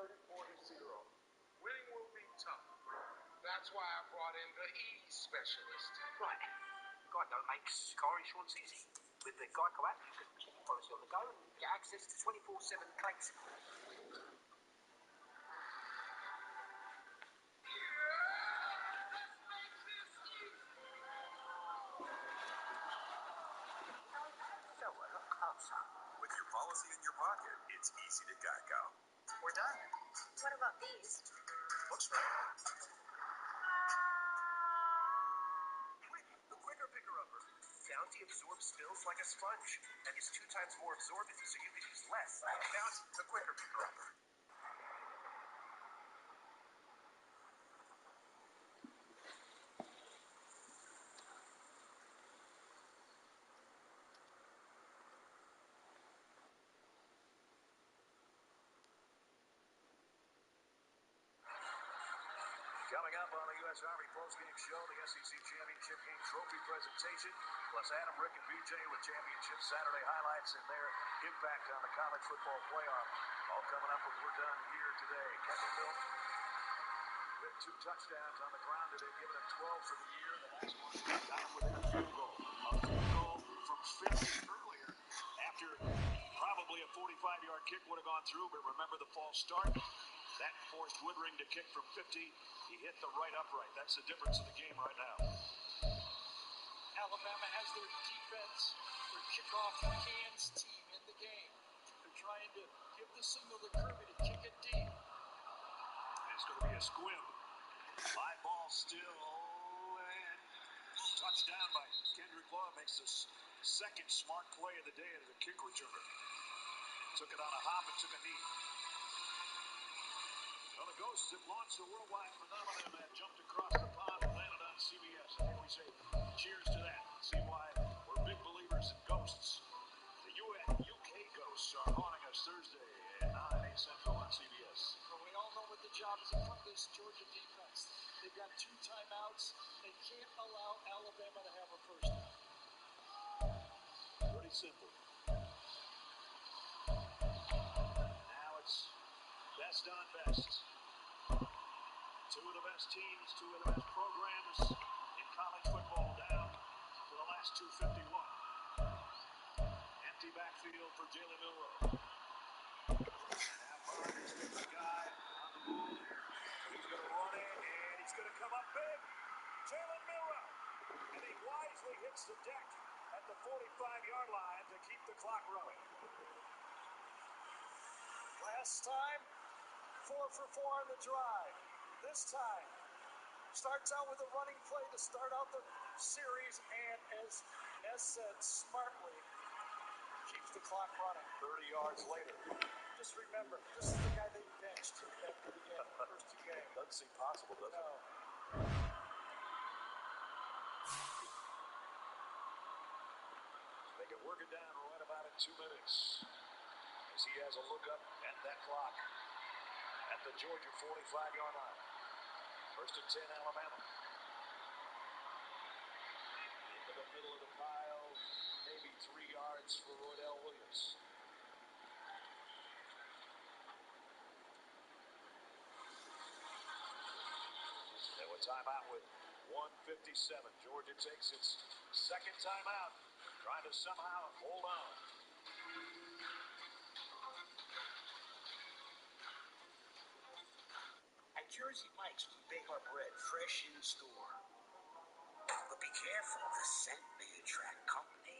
3rd quarter 0. Winning will be tough. That's why I brought in the E specialist. Right. Geico makes car insurance easy. With the Geico app, you can check your policy on the go and get access to 24/7 claim support. With your policy in your pocket, it's easy to Geico. We're done. What about these? Looks right. Quick, the quicker picker-upper. Bounty absorbs spills like a sponge and is 2 times more absorbent, so you can use less. Bounty, the quicker picker-upper. Coming up on the U.S. Army postgame show, the SEC Championship Game Trophy presentation, plus Adam, Rick, and BJ with Championship Saturday highlights and their impact on the college football playoff. All coming up when we're done here today. Kevin Milton with 2 touchdowns on the ground today, giving him 12 for the year. The last one got him within a field goal. A field goal from 50 earlier after probably a 45-yard kick would have gone through, but remember the false start? That forced Woodring to kick from 50. He hit the right upright. That's the difference in the game right now. Alabama has their defense, their kickoff hands team in the game. They're trying to give the signal to Kirby to kick it deep. It's going to be a squib. Live ball still, and touchdown by Kendrick Law makes the second smart play of the day as a kick returner. Took it on a hop and took a knee. Well, the Ghosts have launched the worldwide phenomenon that jumped across the pond and landed on CBS. And here we say cheers to that. See why we're big believers in ghosts. The UK Ghosts are haunting us Thursday at 9, 8 Central on CBS. Well, we all know what the job is in front of this Georgia defense. They've got 2 timeouts. They can't allow Alabama to have a first down. Pretty simple. Now it's best on best. 2 of the best teams, 2 of the best programs in college football down to the last 251. Empty backfield for Jalen Milroe. Now Bond is the guy on the move. He's going to run it, and he's going to come up big. Jalen Milroe. And he wisely hits the deck at the 45-yard line to keep the clock running. Last time, 4 for 4 on the drive. This time, starts out with a running play to start out the series, and as Ness said, smartly keeps the clock running. 30 yards later. Just remember, this is the guy they benched at the beginning, the first 2 games. Doesn't seem possible, does it? No. They can work it down right about in 2 minutes as he has a look up at that clock at the Georgia 45-yard line. 1st and 10, Alabama. Into the middle of the pile, maybe 3 yards for Roydell Williams. They will timeout with 1:57. Georgia takes its 2nd timeout, trying to somehow hold on. At Jersey Mike's, we bake our bread fresh in store. But be careful, the scent may attract company.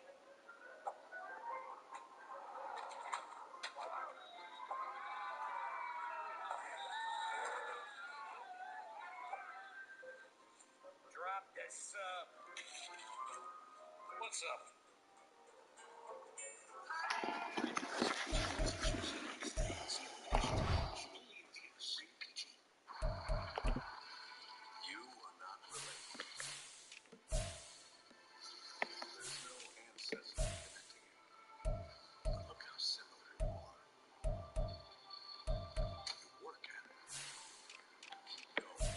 Drop the sub. What's up? You are not related. There's no ancestor connecting you. But look how similar you are. You work at it. Keep going.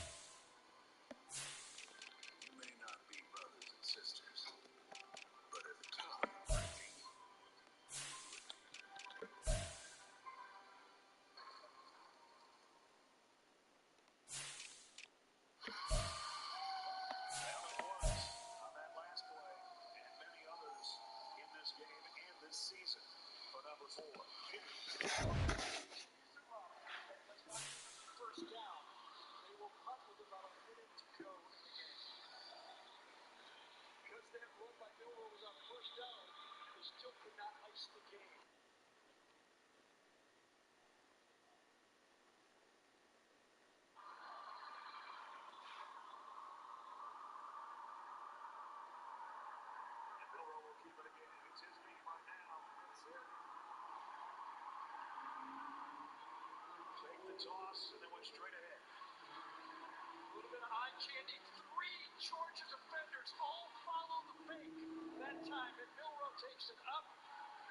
You may not be brothers and sisters, but at toss, and then went straight ahead. A little bit of eye candy. 3 Georgia defenders all follow the fake. That time, and Milroe takes it up.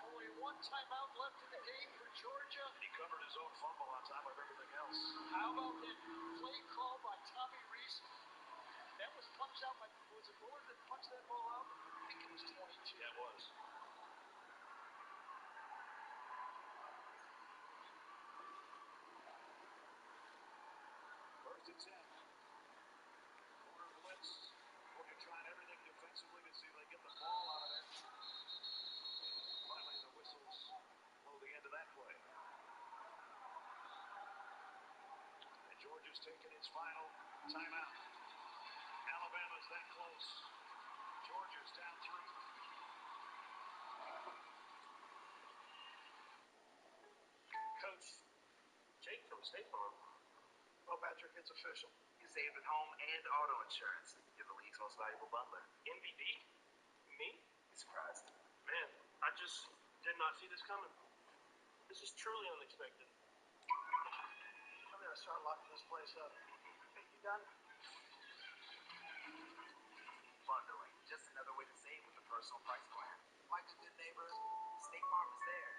Only 1 timeout left in the game for Georgia. He covered his own fumble on top of everything else. How about that play call by Tommy Reese? That was punched out by, was it Bullard that punched that ball out? I think it was 22. Yeah, it was. First and 10. Corner blitz. Georgia trying everything defensively to see if they get the ball out of there. And finally, the whistles blow the end of that play. And Georgia's taking its final timeout. Alabama's that close. Georgia's down 3. Coach Jake from State Farm. Well, Patrick, it's official. You saved at home and auto insurance. You're the league's most valuable bundler. MVD? Me? You surprised? Man, I just did not see this coming. This is truly unexpected. I'm going to start locking this place up. Hey, you done? Bundling. Just another way to save with a personal price plan. Like a good neighbor, State Farm is there.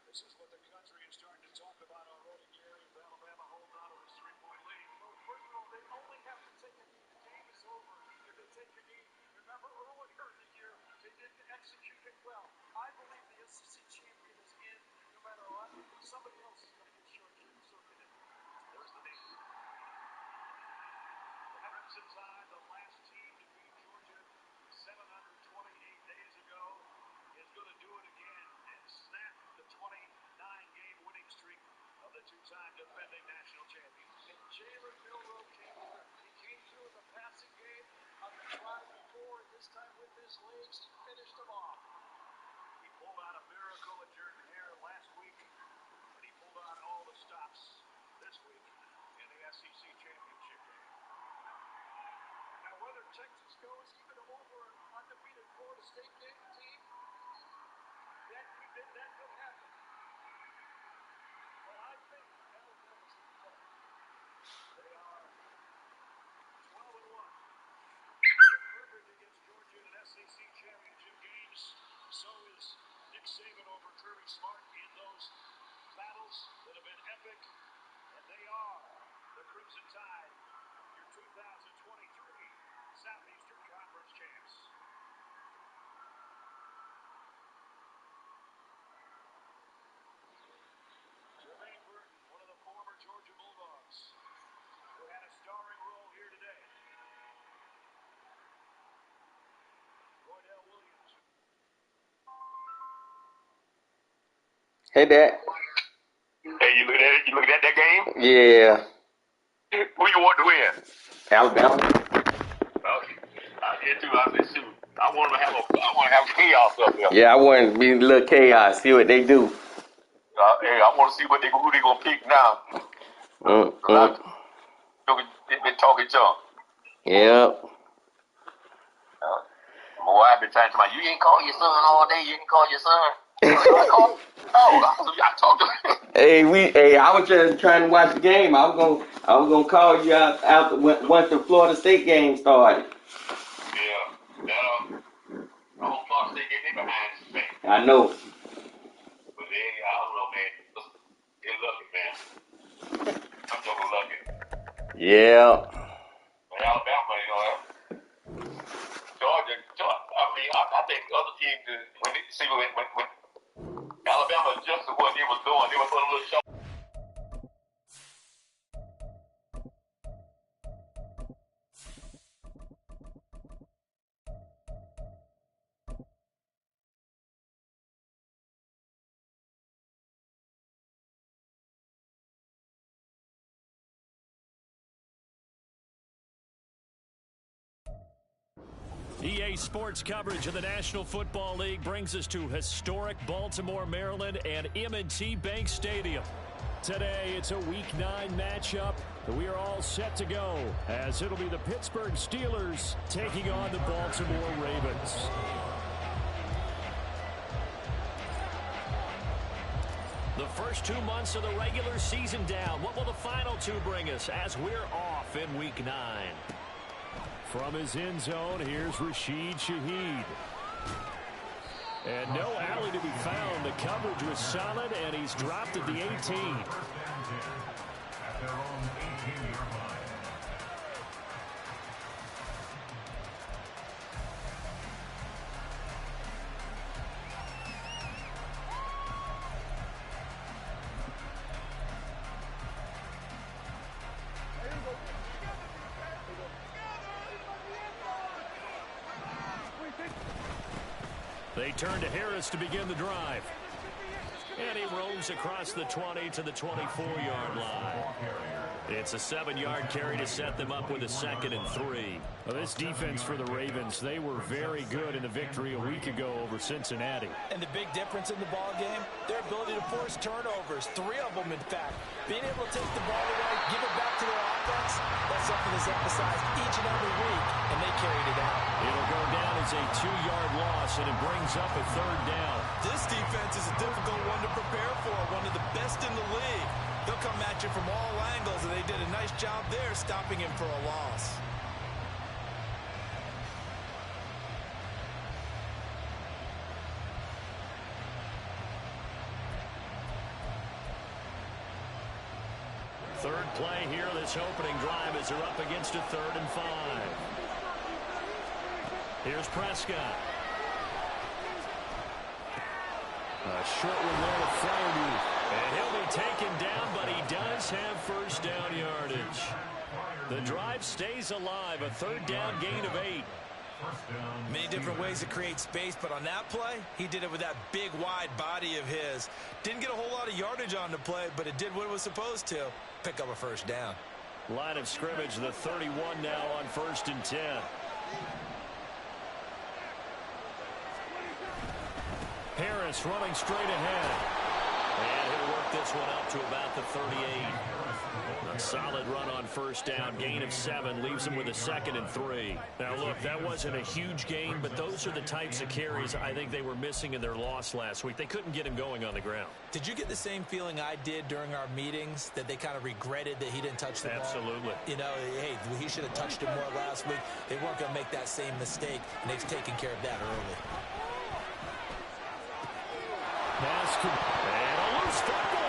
This is what the country is starting to talk about already, Gary. If Alabama holds on to this 3-point lead. Well, first of all, they only have to take a knee. The game is over if they take a knee. Remember, earlier in the year, they didn't execute it well. I believe the SEC champion is in no matter what. Somebody else is going to get short-circuited. There's the knee. The Crimson Tide, the last team to beat Georgia 728 days ago, is going to do it again and snap the 29-game winning streak of the 2-time defending national champions. And Jalen Milroe came through. He came through in the passing game on the drive before, and this time with his legs, he finished them off. He pulled out a miracle at Jordan Hare last week, and he pulled out all the stops this week in the SEC championship game. Now, whether Texas goes even over an undefeated Florida State team, that could happen. But I think Alabama's in play. They are 12-1. Perfect against Georgia in SEC championship games. So is Nick Saban over Kirby Smart in those battles that have been epic. And they are the Crimson Tide, your 2023 Southeastern Conference champs. Jermaine Burton, one of the former Georgia Bulldogs, who had a starring role here today. Roydell Williams. Hey, Dad. Hey, you looking at that game? Yeah. Who you want to win? Alabama. Okay. I did too. I said, shoot, I want to have chaos up there. Yeah, I want to be a little chaos. See what they do. Hey, I want to see who they gonna pick now. They talking junk. Yep. My wife been trying to tell me, you ain't call your son all day. You ain't call your son. I talked to him. Hey, I was just trying to watch the game. I was gonna call you out once the Florida State game started. Yeah, that I hope Florida State get their behind this thing. I know. But I don't know, man. They're lucky, man. I'm joking lucky. Yeah. But Alabama, Georgia. I think other teams when Alabama adjusted what they was doing, they were putting a little show. EA Sports coverage of the National Football League brings us to historic Baltimore, Maryland, and M&T Bank Stadium. Today, it's a Week 9 matchup. We are all set to go, as it'll be the Pittsburgh Steelers taking on the Baltimore Ravens. The first 2 months of the regular season down. What will the final two bring us as we're off in Week 9? From his end zone, here's Rashid Shaheed. And no alley to be found. The coverage was solid, and he's dropped at the 18. At their own 18-yard line. They turn to Harris to begin the drive. And he roams across the 20 to the 24-yard line. It's a 7-yard carry to set them up with a 2nd and 3. Well, this defense for the Ravens, they were very good in the victory a week ago over Cincinnati. And the big difference in the ball game, their ability to force turnovers, 3 of them in fact. Being able to take the ball away, give it back to their offense, that's something that's emphasized each and every week, and they carried it out. It'll go down as a 2-yard loss, and it brings up a 3rd down. This defense is a difficult one to prepare for, one of the best in the league. They'll come at you from all angles, and they did a nice job there stopping him for a loss. Third play here, this opening drive as they're up against a 3rd and 5. Here's Prescott. A short one there to Flaherty. And he'll be taken down, but he does have first down yardage. The drive stays alive, a 3rd down gain of 8. Many different ways to create space, but on that play, he did it with that big, wide body of his. Didn't get a whole lot of yardage on the play, but it did what it was supposed to. Pick up a first down. Line of scrimmage, the 31 now on 1st and 10. Harris running straight ahead. And he'll work this one up to about the 38. A solid run on first down. Gain of 7 leaves him with a 2nd and 3. Now, look, that wasn't a huge gain, but those are the types of carries I think they were missing in their loss last week. They couldn't get him going on the ground. Did you get the same feeling I did during our meetings, that they kind of regretted that he didn't touch the ball? Absolutely. You know, hey, he should have touched it more last week. They weren't going to make that same mistake, and they've taken care of that early. And a loose football.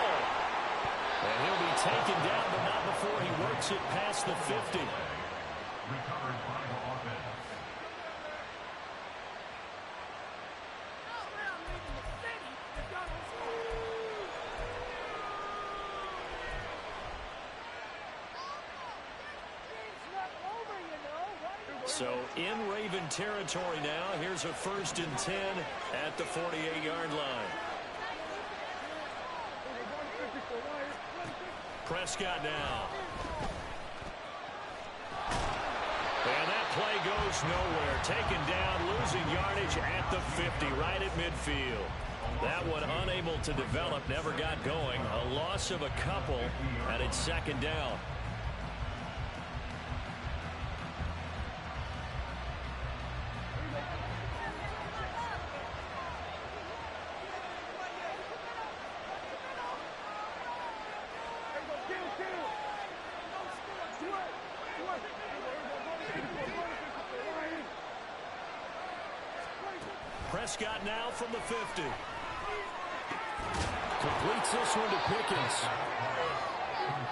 And he'll be taken down, but not before he works it past the 50. Recovered by the offense. So in Raven territory now, here's a 1st and 10 at the 48-yard line. Prescott now. And that play goes nowhere. Taken down, losing yardage at the 50, right at midfield. That one unable to develop, never got going. A loss of a couple, and it's 2nd down. Prescott now from the 50. Completes this one to Pickens.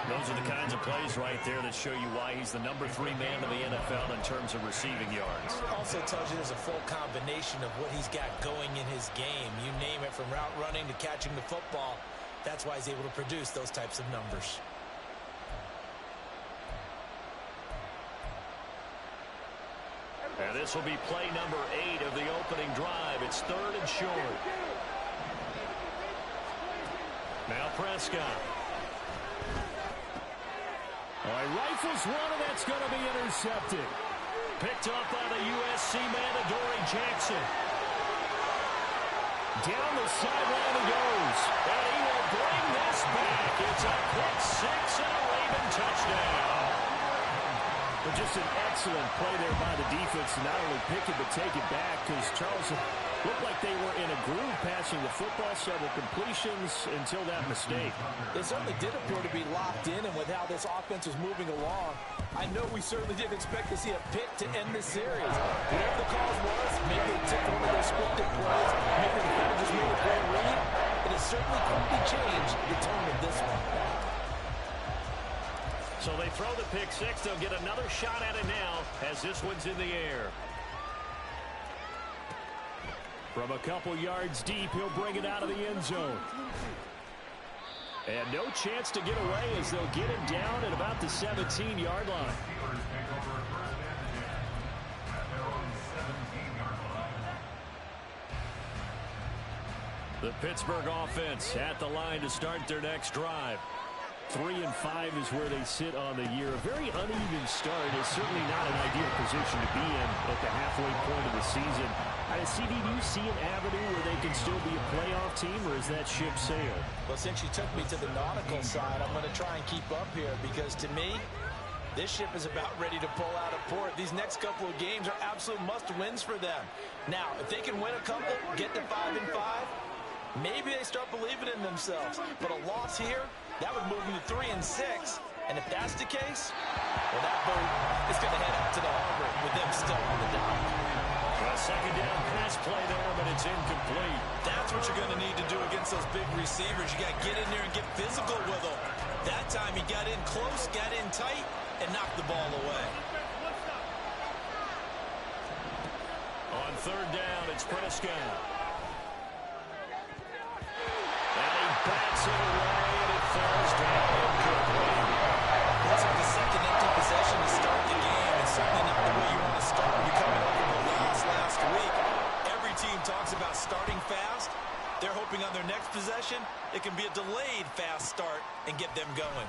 Those are the kinds of plays right there that show you why he's the number 3 man in the NFL in terms of receiving yards. Also tells you there's a full combination of what he's got going in his game. You name it, from route running to catching the football. That's why he's able to produce those types of numbers. And this will be play number 8 of the opening drive. It's 3rd and short. Now Prescott. All right, rifles one, and that's going to be intercepted. Picked up by the USC man, Adoree Jackson. Down the sideline he goes. And he will bring this back. It's a quick 6 and a Raven touchdown. But just an excellent play there by the defense to not only pick it but take it back, because Charles, Looked like they were in a groove passing the football, several completions until that mistake. They certainly did appear to be locked in, and with how this offense was moving along, I know we certainly didn't expect to see a pick to end this series. Whatever the cause was, maybe they took one of those scripted plays, maybe the defender just made a great read. It has certainly quickly changed the tone of this one. So they throw the pick six. They'll get another shot at it now as this one's in the air. From a couple yards deep, he'll bring it out of the end zone. And no chance to get away as they'll get it down at about the 17-yard line. The Pittsburgh offense at the line to start their next drive. 3-5 is where they sit on the year. A very uneven start is certainly not an ideal position to be in at the halfway point of the season. CD, do you see an avenue where they can still be a playoff team, or is that ship sailed? Well, since you took me to the nautical side, I'm going to try and keep up here because, to me, this ship is about ready to pull out of port. These next couple of games are absolute must-wins for them. Now, if they can win a couple, get to 5-5, maybe they start believing in themselves. But a loss here, that would move them to 3-6. And if that's the case, well, that boat is going to head out to the harbor with them still on the dock. A second down pass play there, but it's incomplete. That's what you're going to need to do against those big receivers. You got to get in there and get physical with them. That time he got in close, got in tight, and knocked the ball away. On third down, it's Prescott. And he bats it away, and it falls down incomplete. Looks like the second empty possession to start the game, and certainly not the way you want to start when you're coming over the loss last week. Every team talks about starting fast. They're hoping on their next possession, it can be a delayed fast start and get them going.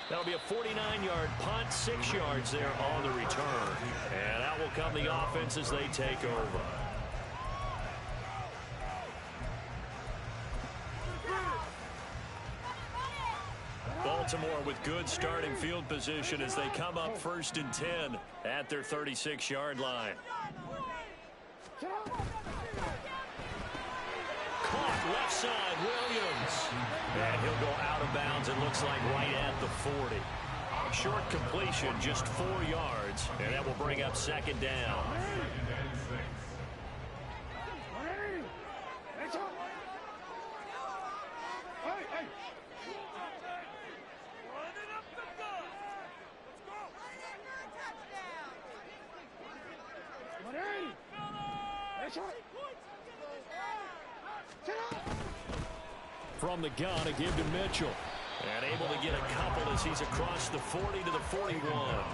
That'll be a 49-yard punt, 6 yards there on the return. And out will come the offense as they take over. Baltimore with good starting field position as they come up 1st and 10 at their 36-yard line. Caught left side, Williams. And he'll go out of bounds, it looks like right at the 40. Short completion, just 4 yards, and that will bring up second down. From the gun, a give to Mitchell. And able to get a couple as he's across the 40 to the 41.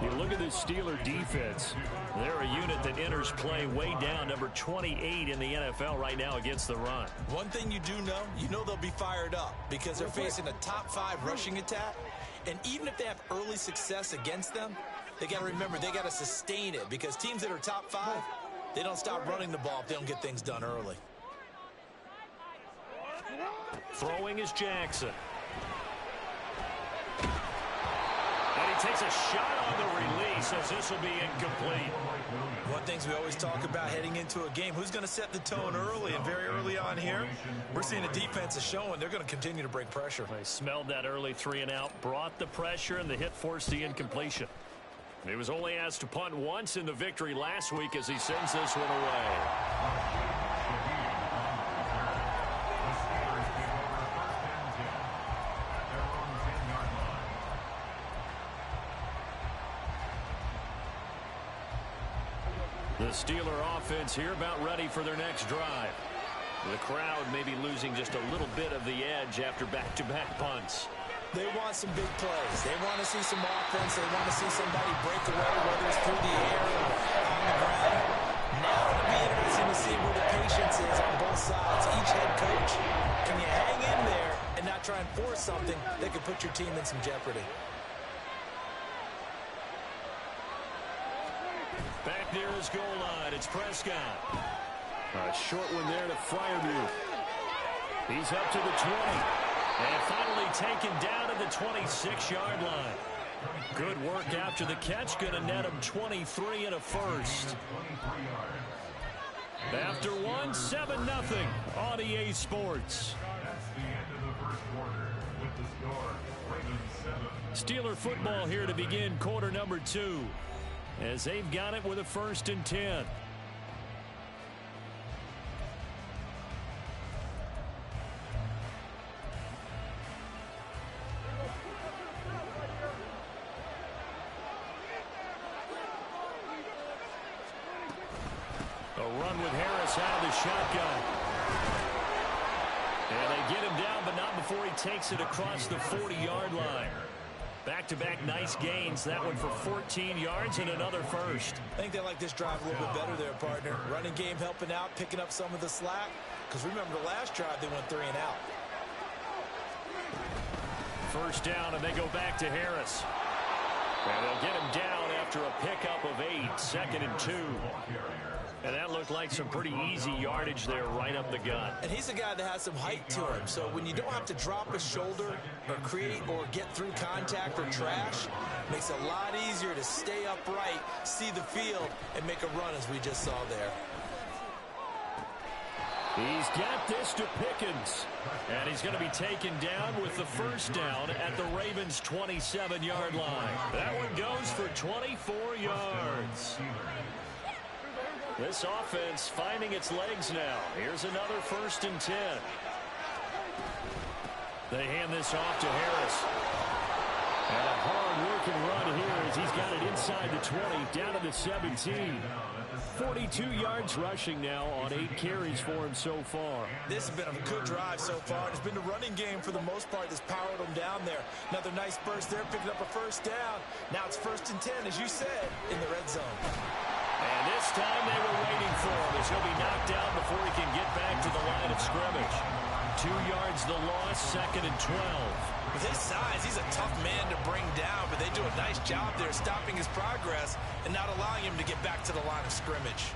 You look at this Steeler defense. They're a unit that enters play way down, number 28 in the NFL right now against the run. One thing you do know, they'll be fired up because they're facing a top 5 rushing attack. And even if they have early success against them, they got to remember they got to sustain it because teams that are top 5, they don't stop running the ball if they don't get things done early. Throwing is Jackson. And he takes a shot on the release as this will be incomplete. One thing we always talk about heading into a game, who's going to set the tone early? And very early on here, we're seeing the defense is showing they're going to continue to break pressure. They smelled that early 3 and out, brought the pressure, and the hit forced the incompletion. He was only asked to punt once in the victory last week as he sends this one away. The Steeler offense here about ready for their next drive. The crowd may be losing just a little bit of the edge after back-to-back punts. They want some big plays. They want to see some offense. They want to see somebody break away, whether it's through the air or on the ground. Now it'll be interesting to see where the patience is on both sides. Each head coach, can you hang in there and not try and force something that could put your team in some jeopardy? Back near his goal line, it's Prescott. A short one there to Freiermuth. He's up to the 20. And finally taken down at the 26-yard line. Good work after the catch. Going to net him 23 and a first. After one, 7-0 on EA Sports. Steeler football here to begin quarter number 2 as they've got it with a 1st and 10. A run with Harris out of the shotgun. And they get him down, but not before he takes it across the 40-yard line. Back-to-back nice gains. That one for 14 yards and another first. I think they like this drive a little bit better there, partner. Running game helping out, picking up some of the slack. Because remember, the last drive they went 3 and out. First down, and they go back to Harris. And they'll get him down after a pickup of 8, 2nd and 2. And that looked like some pretty easy yardage there right up the gut. And he's a guy that has some height to him. So when you don't have to drop a shoulder or create or get through contact or trash, it makes it a lot easier to stay upright, see the field, and make a run as we just saw there. He's got this to Pickens. And he's going to be taken down with the first down at the Ravens' 27-yard line. That one goes for 24 yards. This offense finding its legs now. Here's another 1st and 10. They hand this off to Harris. And a hard-working run here as he's got it inside the 20, down to the 17. 42 yards rushing now on 8 carries for him so far. This has been a good drive so far. It's been the running game for the most part that's powered them down there. Another nice burst there, picking up a first down. Now it's 1st and 10, as you said, in the red zone. And this time they were waiting for him as he'll be knocked out before he can get back to the line of scrimmage. 2 yards the loss, 2nd and 12. With his size, he's a tough man to bring down, but they do a nice job there stopping his progress and not allowing him to get back to the line of scrimmage.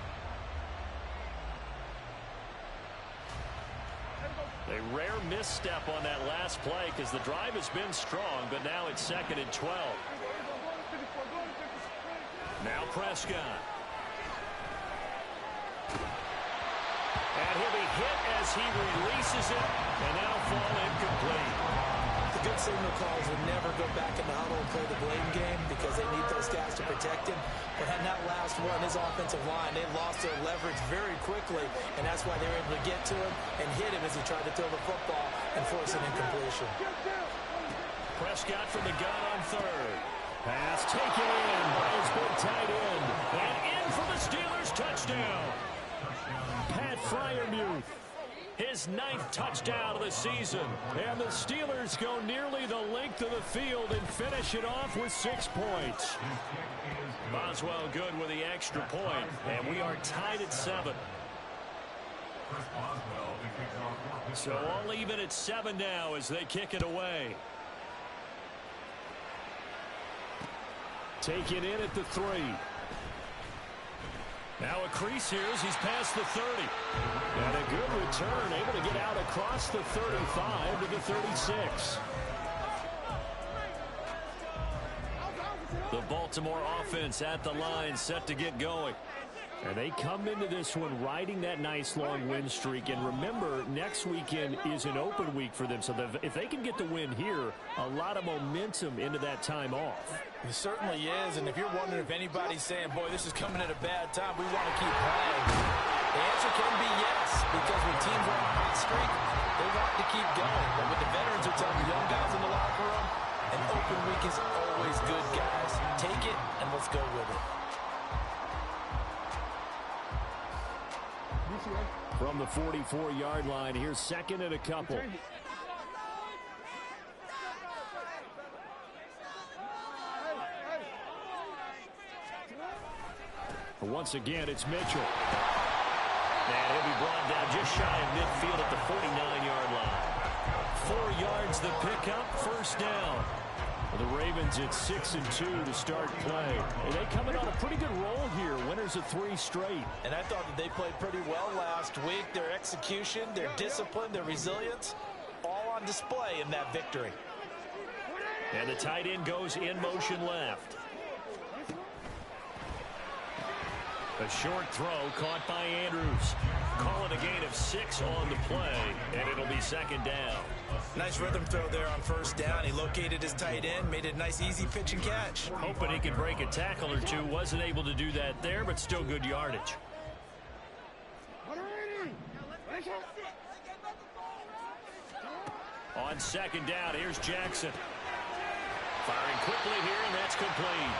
A rare misstep on that last play because the drive has been strong, but now it's 2nd and 12. Now Prescott. And he'll be hit as he releases it, and that'll fall incomplete. The good signal calls will never go back in the huddle and play the blame game because they need those guys to protect him. But in that last one, his offensive line, they lost their leverage very quickly, and that's why they were able to get to him and hit him as he tried to throw the football and force an incompletion. Prescott from the gun on 3rd. Pass taken in by his big tight end. And in for the Steelers touchdown. Pat Freiermuth, his 9th touchdown of the season. And the Steelers go nearly the length of the field and finish it off with 6 points. Boswell good with the extra point. And we are tied at 7. So all even at 7 now as they kick it away. Take it in at the 3. Now a crease here as he's past the 30. And a good return, able to get out across the 35 to the 36. The Baltimore offense at the line, set to get going. And they come into this one riding that nice long win streak. And remember, next weekend is an open week for them. So if they can get the win here, a lot of momentum into that time off. It certainly is. And if you're wondering if anybody's saying, boy, this is coming at a bad time, we want to keep playing, the answer can be yes. Because when teams are on a hot streak, they want to keep going. But what the veterans are telling the young guys in the locker room, an open week is always good, guys. Take it and let's go with it. From the 44-yard line, here's 2nd and a couple. Once again, it's Mitchell. And he'll be brought down just shy of midfield at the 49-yard line. 4 yards the pickup, first down. The Ravens at 6-2 to start play. And they come in on a pretty good roll here. Winners of 3 straight. And I thought that they played pretty well last week. Their execution, their discipline, their resilience, all on display in that victory. And the tight end goes in motion left. A short throw caught by Andrews. Calling a gain of 6 on the play, and it'll be second down. Nice rhythm throw there on first down. He located his tight end, made it a nice easy pitch and catch. Hoping he could break a tackle or two. Wasn't able to do that there, but still good yardage. On second down, here's Jackson. Firing quickly here, and that's complete.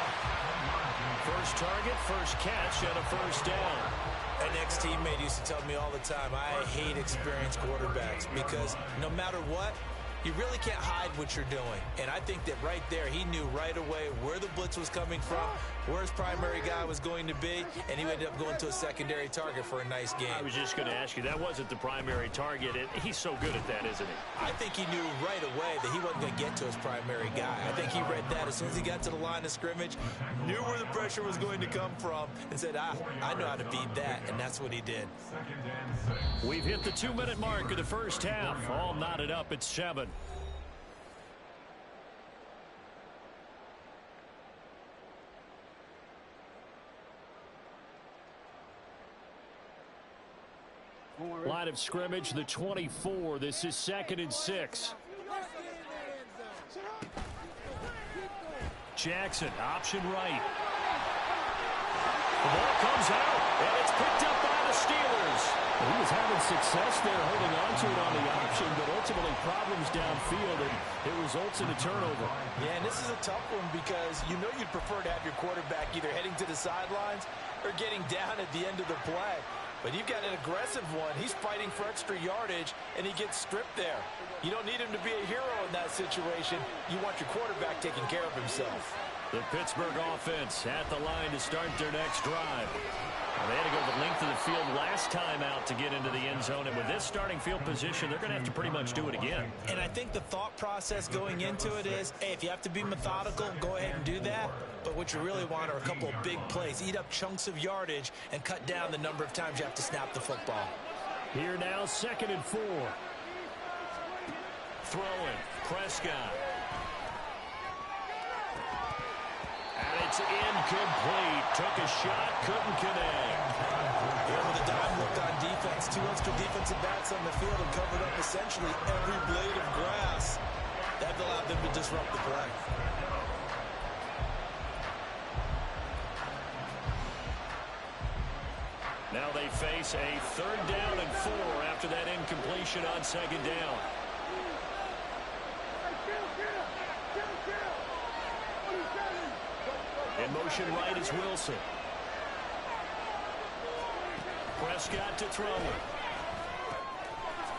First target, first catch, and a first down. An ex-teammate used to tell me all the time, I hate experienced quarterbacks because no matter what, you really can't hide what you're doing. And I think that right there, he knew right away where the blitz was coming from, where his primary guy was going to be, and he ended up going to a secondary target for a nice game. I was just going to ask you, that wasn't the primary target, and he's so good at that, isn't he? I think he knew right away that he wasn't going to get to his primary guy. I think he read that as soon as he got to the line of scrimmage, knew where the pressure was going to come from, and said, I know how to beat that, and that's what he did. We've hit the 2-minute mark of the first half. All knotted up at 7. Line of scrimmage, the 24. This is 2nd and 6. Jackson, option right. The ball comes out, and it's picked up by the Steelers. He was having success there holding on to it on the option, but ultimately problems downfield, and it results in a turnover. Yeah, and this is a tough one because you know you'd prefer to have your quarterback either heading to the sidelines or getting down at the end of the play. But you've got an aggressive one. He's fighting for extra yardage, and he gets stripped there. You don't need him to be a hero in that situation. You want your quarterback taking care of himself. The Pittsburgh offense at the line to start their next drive. They had to go the length of the field last time out to get into the end zone, and with this starting field position, they're going to have to pretty much do it again. And I think the thought process going into it is, hey, if you have to be methodical, go ahead and do that. But what you really want are a couple of big plays, eat up chunks of yardage, and cut down the number of times you have to snap the football. Here now, 2nd and 4. Throwing, Prescott. And it's incomplete. Took a shot, couldn't connect. Here with a dime look on defense. 2 extra defensive backs on the field and covered up essentially every blade of grass. That allowed them to disrupt the play. Now they face a 3rd down and 4 after that incompletion on 2nd down. In motion right is Wilson. Prescott to throw it.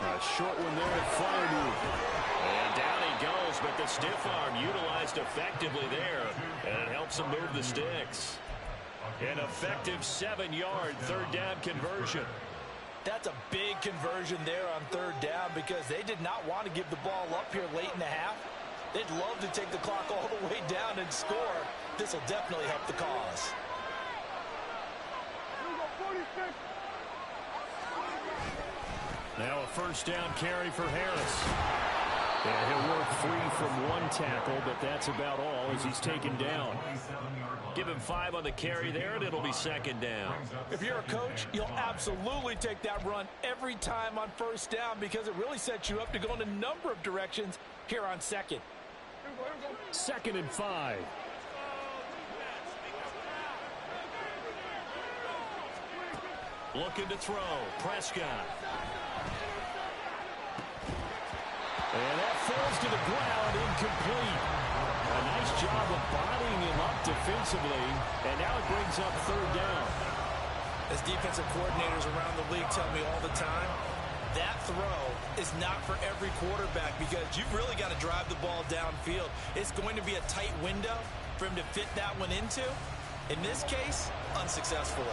A short one there at Fryermuth. And down he goes, but the stiff arm utilized effectively there. And it helps him move the sticks. An effective 7-yard 3rd down conversion. That's a big conversion there on 3rd down because they did not want to give the ball up here late in the half. They'd love to take the clock all the way down and score. This will definitely help the cause. Now a 1st down carry for Harris. And he'll work free from 1 tackle, but that's about all as he's taken down. Give him 5 on the carry there, and it'll be 2nd down. If you're a coach, you'll absolutely take that run every time on 1st down because it really sets you up to go in a number of directions here on 2nd. 2nd and 5. Looking to throw. Prescott. And that falls to the ground, incomplete. A nice job of bodying him up defensively, and now it brings up 3rd down. As defensive coordinators around the league tell me all the time, that throw is not for every quarterback because you've really got to drive the ball downfield. It's going to be a tight window for him to fit that one into. In this case, unsuccessfully.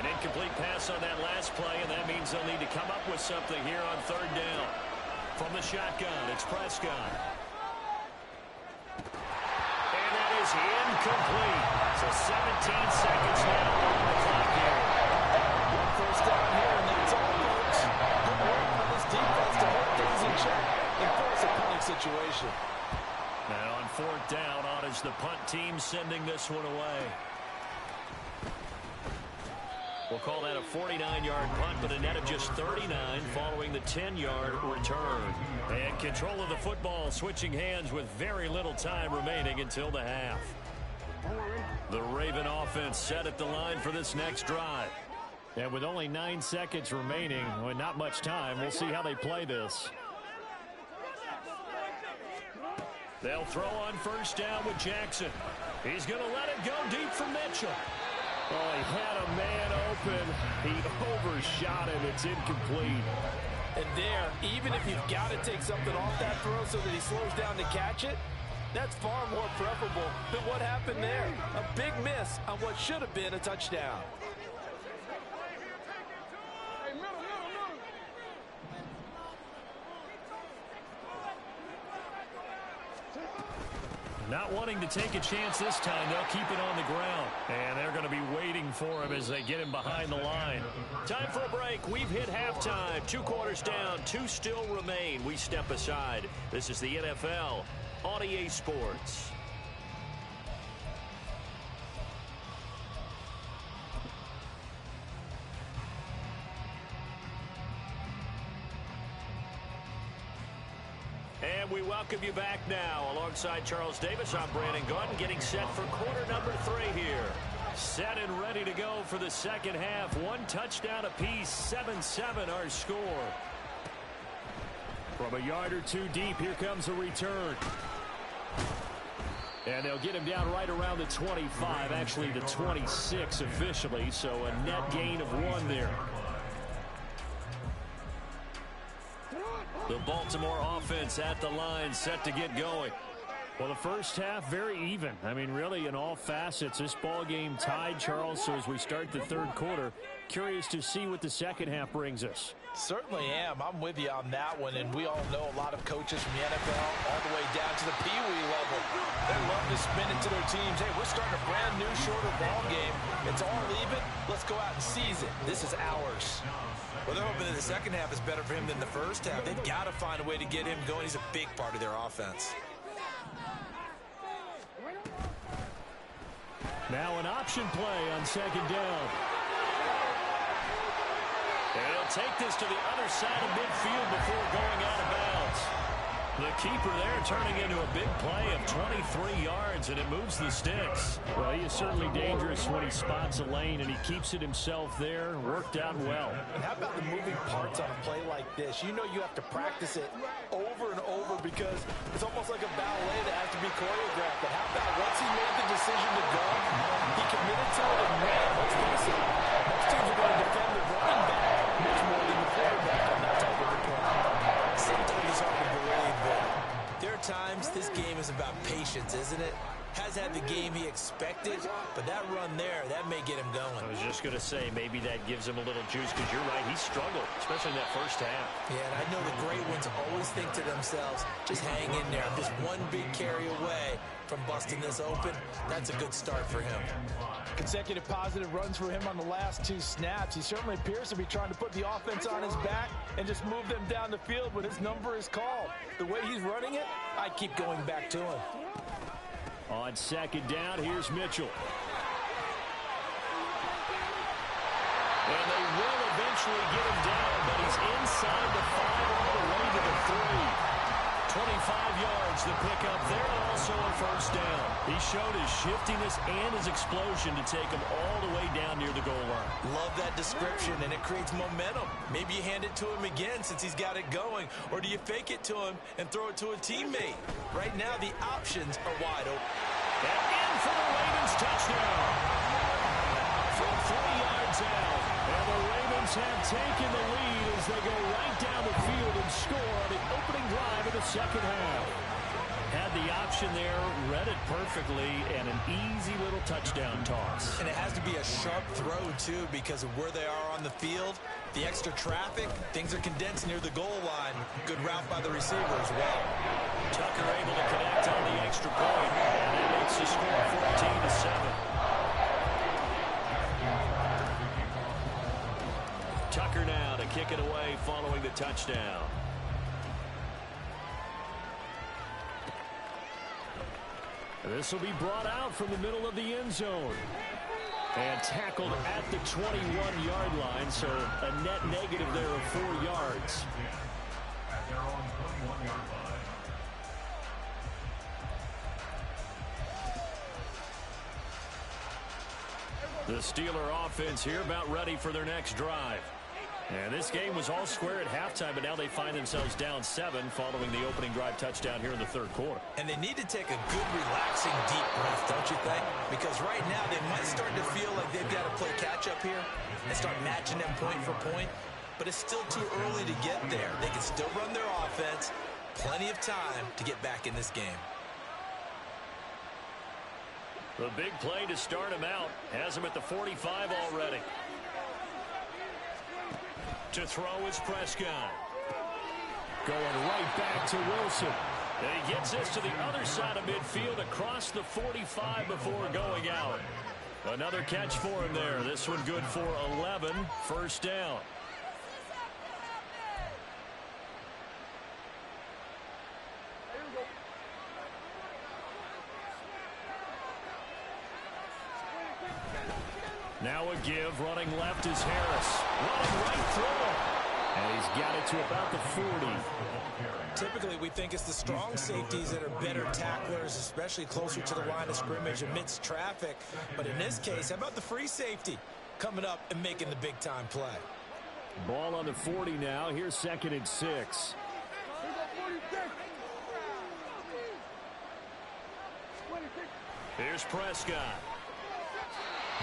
An incomplete pass on that last play, and that means they'll need to come up with something here on 3rd down. From the shotgun, it's Prescott. And that is incomplete. So 17 seconds now on the clock here. 1 down here, and that's all, folks. Good work on this defense to hold things in check and force a punting situation. And on fourth down, on is the punt team sending this one away. We'll call that a 49-yard punt, but a net of just 39 following the 10-yard return. And control of the football switching hands with very little time remaining until the half. The Raven offense set at the line for this next drive. And with only 9 seconds remaining, well, not much time, we'll see how they play this. They'll throw on first down with Jackson. He's going to let it go deep for Mitchell. Oh, he had a man open. He overshot him. It's incomplete. And there, even if you've got to take something off that throw so that he slows down to catch it, that's far more preferable than what happened there. A big miss on what should have been a touchdown. Not wanting to take a chance this time, they'll keep it on the ground. And they're going to be waiting for him as they get him behind the line. Time for a break. We've hit halftime. 2 quarters down, 2 still remain. We step aside. This is the NFL on EA Sports. And we welcome you back now. Alongside Charles Davis, I'm Brandon Gaudin, getting set for quarter number 3 here. Set and ready to go for the second half. 1 touchdown apiece, 7-7 our score. From a yard or 2 deep, here comes a return. And they'll get him down right around the 25, actually the 26 officially, so a net gain of 1 there. The Baltimore offense at the line, set to get going. Well, the first half, very even. I mean, really, in all facets, this ball game tied, Charles. So as we start the third quarter, curious to see what the second half brings us. Certainly am. I'm with you on that one. And we all know a lot of coaches from the NFL all the way down to the Pee Wee level. They love to spin it to their teams. Hey, we're starting a brand new, shorter ball game. It's all even. Let's go out and seize it. This is ours. Well, they're hoping that the second half is better for him than the first half. They've got to find a way to get him going. He's a big part of their offense. Now an option play on second down. And he'll take this to the other side of midfield before going out of bounds. The keeper there turning into a big play of 23 yards, and it moves the sticks. Well, he is certainly dangerous when he spots a lane, and he keeps it himself there. Worked out well. And how about the moving parts on a play like this? You know you have to practice it over and over because it's almost like a ballet that has to be choreographed. But how about once he made the decision to go, he committed to it and ran. Let's face it, most teams are going to defend the running back much more than the quarterback on that type of a play. Sometimes it's hard to believe, but there are times this game is about patience, isn't it? Has had the game he expected, but that run there, that may get him going. I was just going to say, maybe that gives him a little juice, because you're right, he struggled, especially in that first half. Yeah, and I know the great ones always think to themselves, just hang in there. Just one big carry away from busting this open. That's a good start for him. Consecutive positive runs for him on the last 2 snaps. He certainly appears to be trying to put the offense on his back and just move them down the field when his number is called. The way he's running it, I keep going back to him. On second down, here's Mitchell. And they will eventually get him down, but he's inside the 5 all the way to the 3. 25 yards the pickup there, also a first down. He showed his shiftiness and his explosion to take him all the way down near the goal line. Love that description, and it creates momentum. Maybe you hand it to him again since he's got it going, or do you fake it to him and throw it to a teammate? Right now, the options are wide open. And in for the Ravens touchdown. From 3 yards out, and the Ravens have taken the lead as they go right down the field and score on the opening drive of the second half. Had the option there, read it perfectly, and an easy little touchdown toss. And it has to be a sharp throw, too, because of where they are on the field. The extra traffic, things are condensed near the goal line. Good route by the receiver as well. Tucker able to connect on the extra point, and that makes the score 14-7. Tucker now to kick it away following the touchdown. This will be brought out from the middle of the end zone. And tackled at the 21-yard line, so a net negative there of 4 yards. The Steeler offense here about ready for their next drive. And this game was all square at halftime, but now they find themselves down 7 following the opening drive touchdown here in the third quarter. And they need to take a good, relaxing, deep breath, don't you think? Because right now they might start to feel like they've got to play catch-up here and start matching them point for point. But it's still too early to get there. They can still run their offense. Plenty of time to get back in this game. The big play to start him out has him at the 45 already. To throw is Prescott. Going right back to Wilson. And he gets this to the other side of midfield across the 45 before going out. Another catch for him there. This one good for 11. First down. Now a give, running left is Harris. Running right through him. And he's got it to about the 40. Typically, we think it's the strong safeties that are better tacklers, especially closer to the line of scrimmage amidst traffic. But in this case, how about the free safety coming up and making the big-time play? Ball on the 40 now. Here's 2nd and 6. Here's Prescott.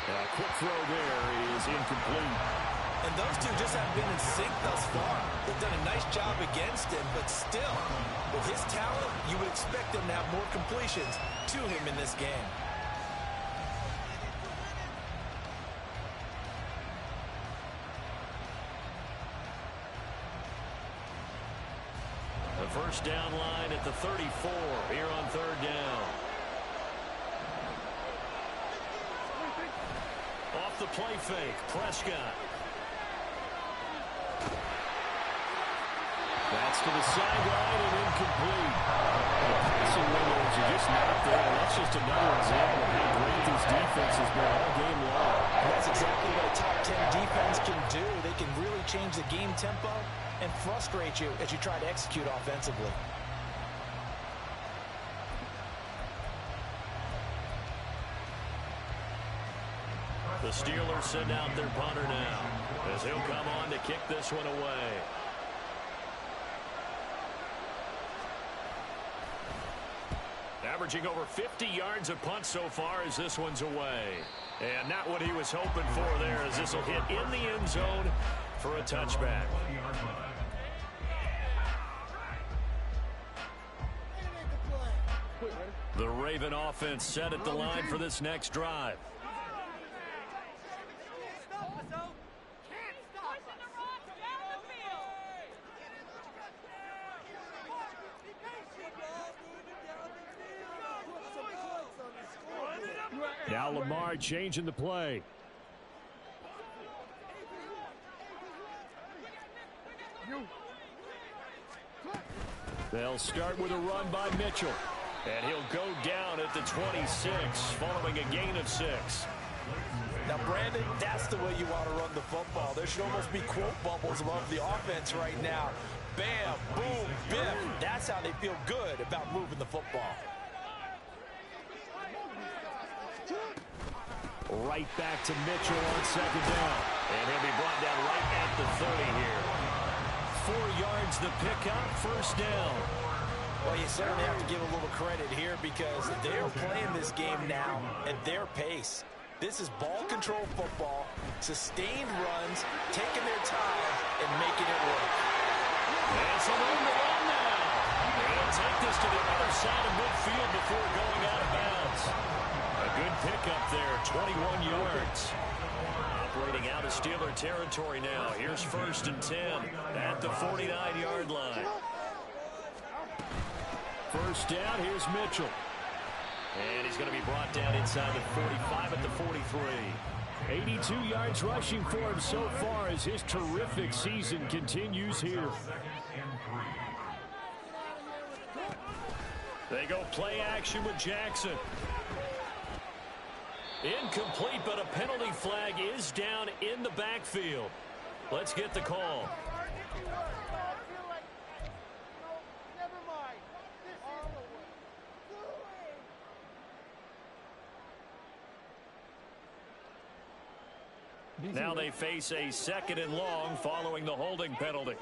And a quick throw there is incomplete. And those two just haven't been in sync thus far. They've done a nice job against him, but still, with his talent, you would expect him to have more completions to him in this game. The first down line at the 34 here on 3rd down. Off the play fake, Prescott. That's to the sideline and incomplete. The passing windows are just not there. That's just another example of how great this defense has been all game long. And that's exactly what a top 10 defense can do. They can really change the game tempo and frustrate you as you try to execute offensively. The Steelers send out their punter now as he'll come on to kick this one away. Averaging over 50 yards a punt so far as this one's away. And not what he was hoping for there as this will hit in the end zone for a touchback. The Raven offense set at the line for this next drive. Now Lamar changing the play. They'll start with a run by Mitchell. And he'll go down at the 26 following a gain of 6. Now, Brandon, that's the way you want to run the football. There should almost be quote bubbles above the offense right now. Bam, boom, biff. That's how they feel good about moving the football. Right back to Mitchell on 2nd down. And he'll be brought down right at the 30 here. 4 yards the pickup, first down. Well, you certainly have to give a little credit here because they're playing this game now at their pace. This is ball control football, sustained runs, taking their time, and making it work. And some room to run now. They'll take this to the other side of midfield before going out of bounds. A good pickup there, 21 yards. Operating out of Steeler territory now. Here's 1st and 10 at the 49-yard line. First down, here's Mitchell. And he's going to be brought down inside the 45 at the 43. 82 yards rushing for him so far as his terrific season continues here. They go play action with Jackson. Incomplete, but a penalty flag is down in the backfield. Let's get the call. Now they face a 2nd and long following the holding penalty.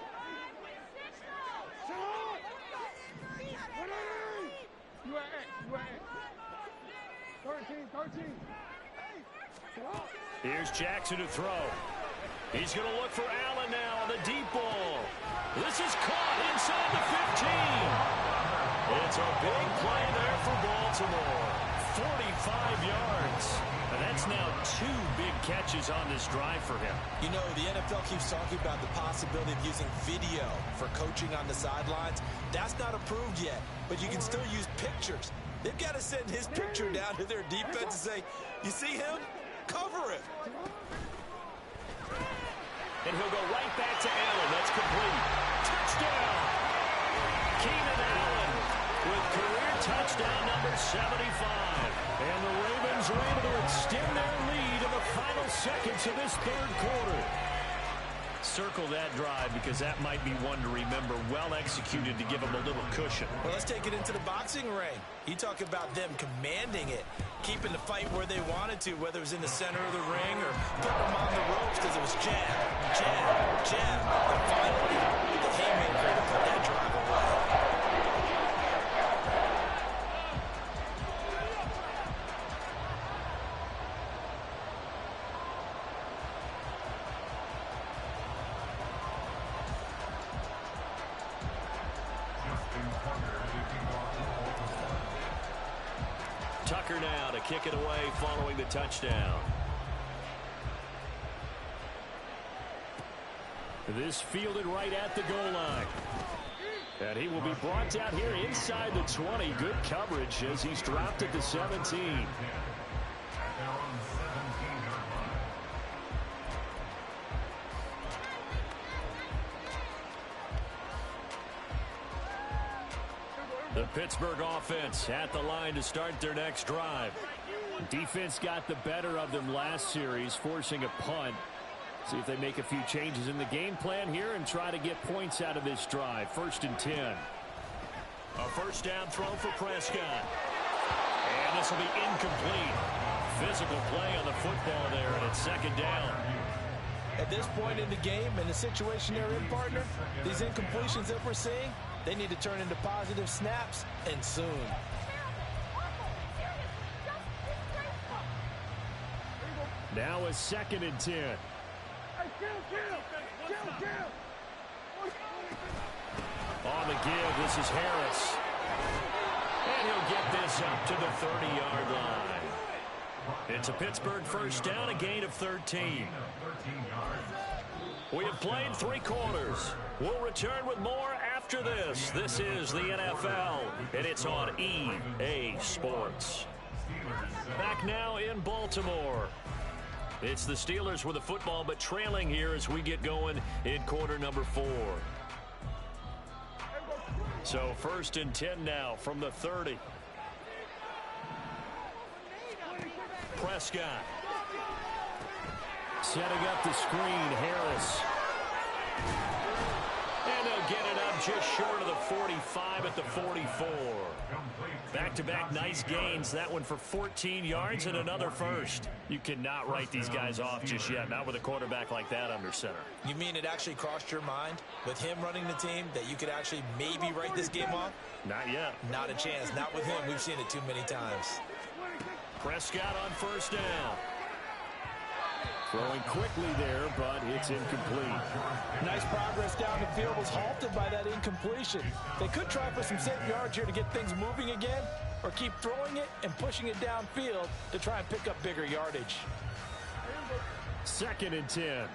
Here's Jackson to throw. He's going to look for Allen now on the deep ball. This is caught inside the 15. It's a big play there for Baltimore. 45 yards. And that's now 2 big catches on this drive for him. You know, the NFL keeps talking about the possibility of using video for coaching on the sidelines. That's not approved yet, but you can still use pictures. They've got to send his picture down to their defense and say, you see him? Cover him. And he'll go right back to Allen. That's complete. Touchdown. Keenan Allen with career touchdown number 75. And the Ravens are able to extend their lead in the final seconds of this 3rd quarter. Circle that drive because that might be one to remember. Well executed to give them a little cushion. Well, let's take it into the boxing ring. You talk about them commanding it, keeping the fight where they wanted to, whether it was in the center of the ring or putting them on the ropes because it was jab, jab, jab. And finally, the haymaker to put that drive away. Tucker now to kick it away following the touchdown. This fielded right at the goal line. And he will be brought down here inside the 20. Good coverage as he's dropped at the 17. The Pittsburgh offense at the line to start their next drive. Defense got the better of them last series, forcing a punt. See if they make a few changes in the game plan here and try to get points out of this drive. 1st and 10. A first down throw for Prescott. And this will be incomplete. Physical play on the football there, and it's 2nd down. At this point in the game and the situation they're in, partner, these incompletions that we're seeing, they need to turn into positive snaps, and soon. Now a 2nd and 10. On the give, this is Harris. And he'll get this up to the 30-yard line. It's a Pittsburgh first down, a gain of 13. We have played 3 quarters. We'll return with more after this. This is the NFL, and it's on EA Sports. Back now in Baltimore. It's the Steelers with the football, but trailing here as we get going in quarter number 4. So 1st and 10 now from the 30. Prescott. Setting up the screen, Harris. And they'll get it up just short of the 45 at the 44. Back-to-back nice gains. That one for 14 yards and another first. You cannot write these guys off just yet, not with a quarterback like that under center. You mean it actually crossed your mind with him running the team that you could actually maybe write this game off? Not yet. Not a chance. Not with him. We've seen it too many times. Prescott on first down. Throwing quickly there, but it's incomplete. Nice progress down the field was halted by that incompletion. They could try for some safe yards here to get things moving again, or keep throwing it and pushing it downfield to try and pick up bigger yardage. 2nd and 10.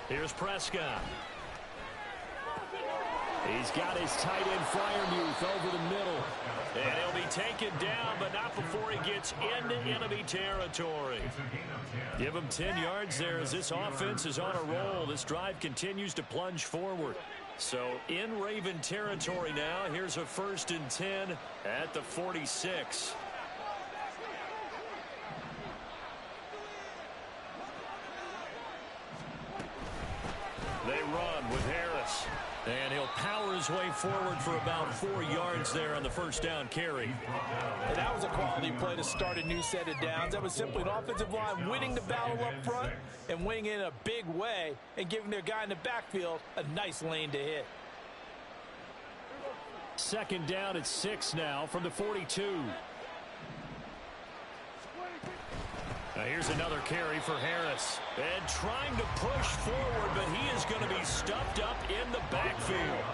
Here's Prescott. He's got his tight end Fryermuth over the middle. And he'll be taken down, but not before he gets into enemy territory. Give him 10 yards there as this offense is on a roll. This drive continues to plunge forward. So in Raven territory now, here's a 1st and 10 at the 46. They run with Harris. And he'll power his way forward for about 4 yards there on the first down carry. And that was a quality play to start a new set of downs. That was simply an offensive line winning the battle up front and winning it in a big way and giving their guy in the backfield a nice lane to hit. 2nd down at 6 now from the 42. Now here's another carry for Harris. And trying to push forward, but he is going to be stuffed up in the backfield.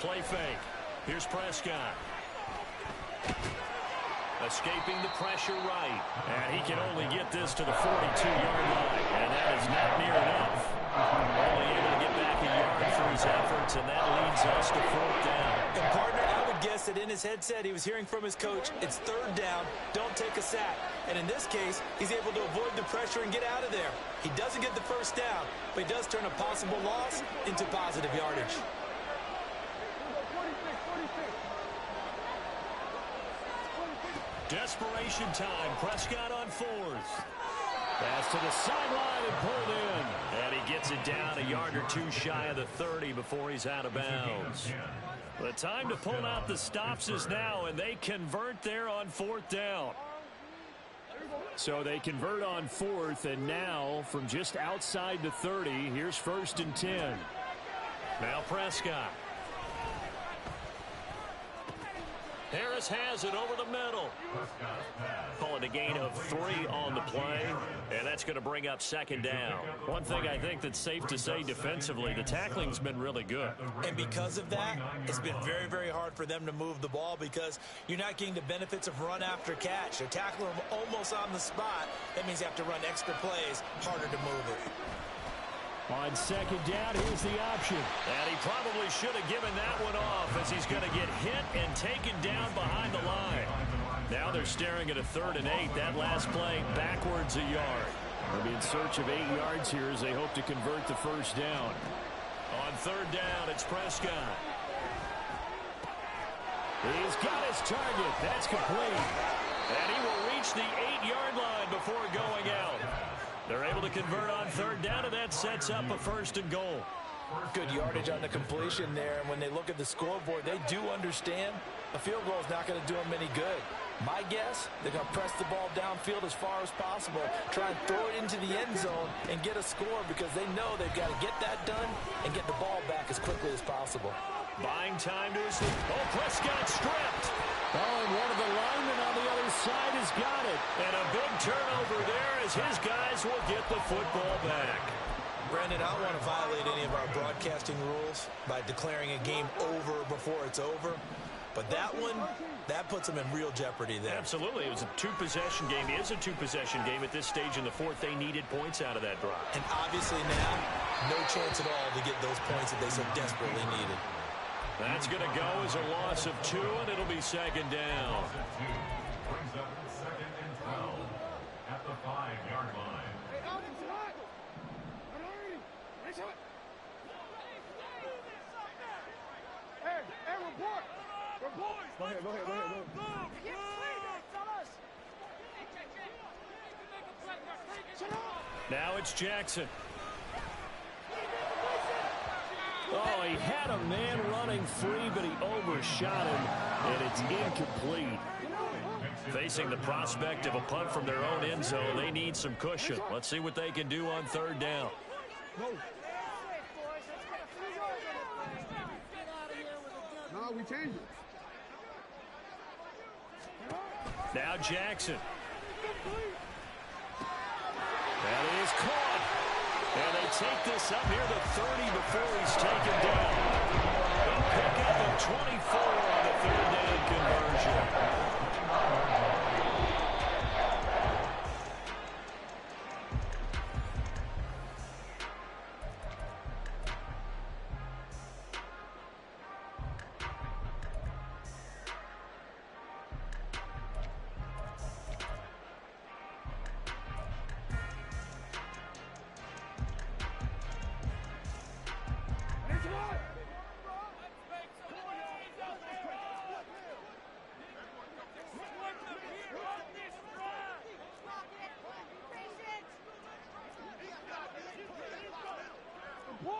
Play fake. Here's Prescott. Escaping the pressure right. And he can only get this to the 42-yard line. And that is not near enough. Only able to get back a yard for his efforts, and that leads us to 4th down. And partner, I would guess that in his headset he was hearing from his coach, it's 3rd down, don't take a sack. And in this case, he's able to avoid the pressure and get out of there. He doesn't get the 1st down, but he does turn a possible loss into positive yardage. Desperation time. Prescott on 4th. Pass to the sideline and pulled in. And he gets it down a yard or 2 shy of the 30 before he's out of bounds. The time to pull out the stops is now, and they convert there on 4th down. So they convert on 4th, and now from just outside the 30, here's 1st and 10. Now Prescott. Harris has it over the middle. Call it a gain of 3 on the play, and that's going to bring up 2nd down. One thing I think that's safe to say defensively, the tackling's been really good. And because of that, it's been very, very hard for them to move the ball because you're not getting the benefits of run after catch. They're tackling them almost on the spot. That means you have to run extra plays, harder to move it. On 2nd down, here's the option. And he probably should have given that one off as he's going to get hit and taken down behind the line. Now they're staring at a 3rd and 8. That last play backwards a yard. They'll be in search of 8 yards here as they hope to convert the 1st down. On 3rd down, it's Prescott. He's got his target. That's complete. And he will reach the 8-yard line before going out. They're able to convert on 3rd down, and that sets up a 1st and goal. Good yardage on the completion there, and when they look at the scoreboard, they do understand a field goal is not going to do them any good. My guess, they're going to press the ball downfield as far as possible, try and throw it into the end zone and get a score because they know they've got to get that done and get the ball back as quickly as possible. Buying time to his lead. Oh, Prescott stripped. Oh, and one of the linemen on the other side has got it. And a big turnover there as his guys will get the football back. Brandon, I don't want to violate any of our broadcasting rules by declaring a game over before it's over. But that one, that puts them in real jeopardy there. Absolutely. It was a 2-possession game. It is a 2-possession game at this stage in the 4th. They needed points out of that drive. And obviously now, no chance at all to get those points that they so desperately needed. That's going to go as a loss of 2, and it'll be 2nd down. Brings up 2nd and 12 at the 5-yard line. Hey, report! Go ahead. Now it's Jackson. Oh, he had a man running free, but he overshot him, and it's incomplete. Facing the prospect of a punt from their own end zone, they need some cushion. Let's see what they can do on 3rd down. No, we changed it. Now Jackson. That is caught. And they take this up near the 30 before he's taken down. A pickup of 24 on the 3rd down conversion.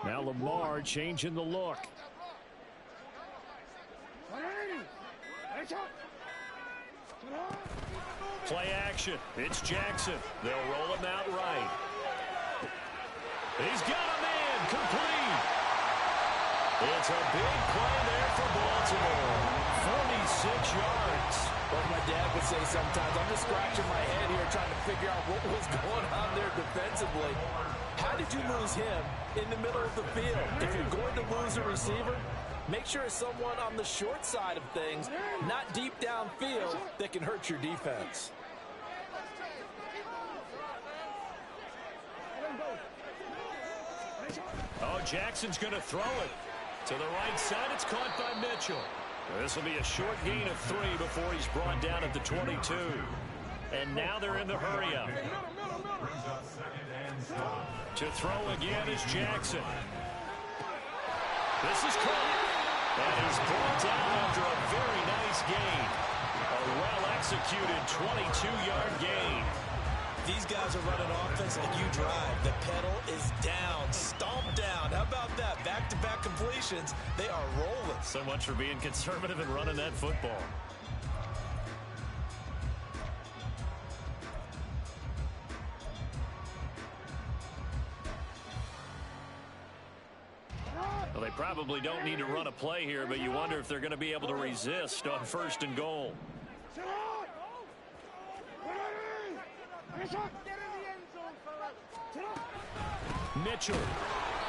Now Lamar changing the look. Play action. It's Jackson. They'll roll him out right. He's got a man complete. It's a big play there for Baltimore. 46 yards. Like my dad would say sometimes, I'm just scratching my head here trying to figure out what was going on there defensively. How did you lose him in the middle of the field? If you're going to lose a receiver, make sure it's someone on the short side of things, not deep downfield, that can hurt your defense. Oh, Jackson's going to throw it. To the right side, it's caught by Mitchell. This will be a short gain of 3 before he's brought down at the 22. And now they're in the hurry-up. To throw again is Jackson. This is caught. And he's brought down after a very nice gain. A well-executed 22-yard gain. These guys are running offense like you drive. The pedal is down, stomped down. How about that? Back-to-back completions. They are rolling. So much for being conservative and running that football. Well, they probably don't need to run a play here, but you wonder if they're going to be able to resist on 1st and goal. Mitchell.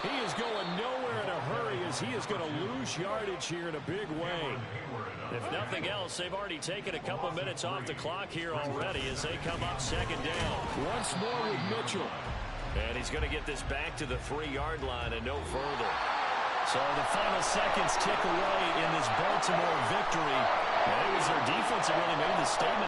He is going nowhere in a hurry as he is going to lose yardage here in a big way. If nothing else, they've already taken a couple minutes off the clock here already as they come up 2nd down. Once more with Mitchell. And he's going to get this back to the 3-yard line and no further. So the final seconds tick away in this Baltimore victory. And it was their defense that really made the statement.